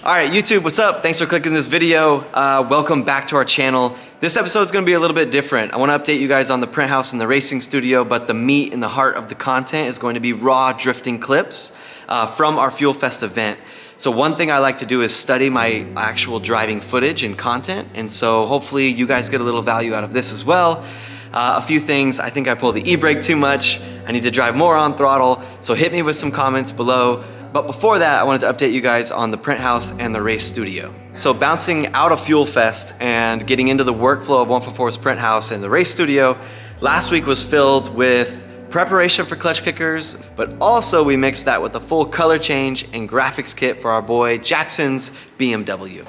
All right, YouTube, what's up? Thanks for clicking this video. Welcome back to our channel. This episode is gonna be a little bit different. I wanna update you guys on the print house and the racing studio, but the meat and the heart of the content is going to be raw drifting clips from our Fuel Fest event. So one thing I like to do is study my actual driving footage and content, and so hopefully you guys get a little value out of this as well. A few things, I think I pull the e-brake too much. I need to drive more on throttle, so hit me with some comments below. But before that, I wanted to update you guys on the print house and the race studio. So bouncing out of Fuel Fest and getting into the workflow of 144's print house and the race studio, last week was filled with preparation for clutch kickers, but also we mixed that with a full color change and graphics kit for our boy Jackson's BMW.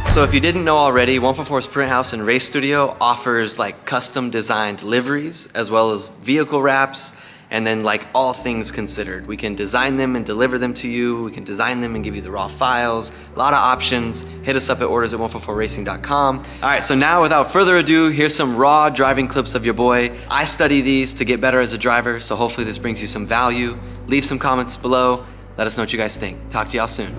So if you didn't know already, 144's Print House and Race Studio offers like custom designed liveries as well as vehicle wraps, and then like all things considered. We can design them and deliver them to you. We can design them and give you the raw files. A lot of options. Hit us up at orders@144racing.com. All right, so now without further ado, here's some raw driving clips of your boy. I study these to get better as a driver, so hopefully this brings you some value. Leave some comments below. Let us know what you guys think. Talk to y'all soon.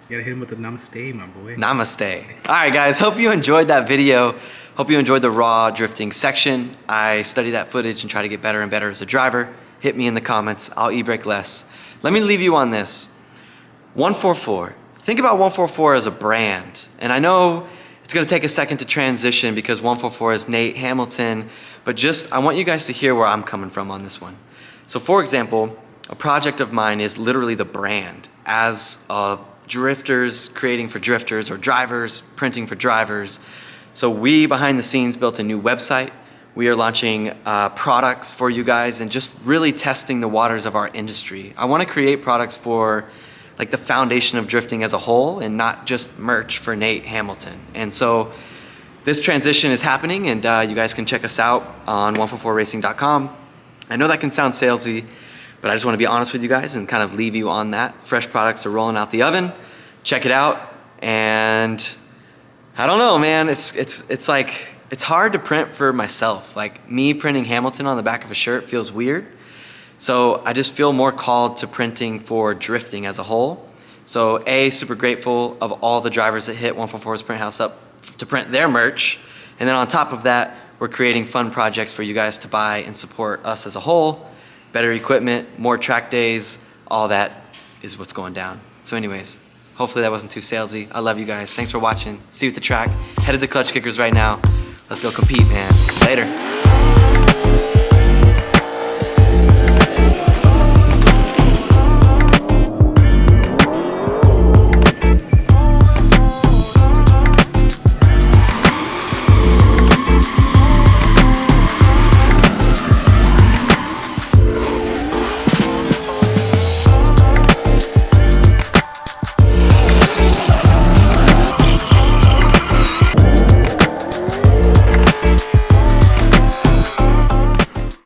You gotta hit him with the namaste, my boy. Namaste. All right, guys, hope you enjoyed that video. Hope you enjoyed the raw drifting section. I study that footage and try to get better and better as a driver. Hit me in the comments. I'll e-brake less. Let me leave you on this. 144. Think about 144 as a brand. And I know it's gonna take a second to transition because 144 is Nate Hamilton, but just, I want you guys to hear where I'm coming from on this one. So for example, a project of mine is literally the brand as drifters creating for drifters, or drivers printing for drivers. So we, behind the scenes, built a new website. We are launching products for you guys and just really testing the waters of our industry. I wanna create products for like the foundation of drifting as a whole and not just merch for Nate Hamilton. And so this transition is happening, and you guys can check us out on 144racing.com. I know that can sound salesy, but I just want to be honest with you guys and kind of leave you on that. Fresh products are rolling out the oven. Check it out. And I don't know, man, it's like, it's hard to print for myself. Like me printing Hamilton on the back of a shirt feels weird. So I just feel more called to printing for drifting as a whole. So super grateful of all the drivers that hit 144's Print House up to print their merch. And then on top of that, we're creating fun projects for you guys to buy and support us as a whole. Better equipment, more track days, all that is what's going down. So anyways, hopefully that wasn't too salesy. I love you guys. Thanks for watching. See you at the track. Headed to Clutch Kickers right now. Let's go compete, man. Later.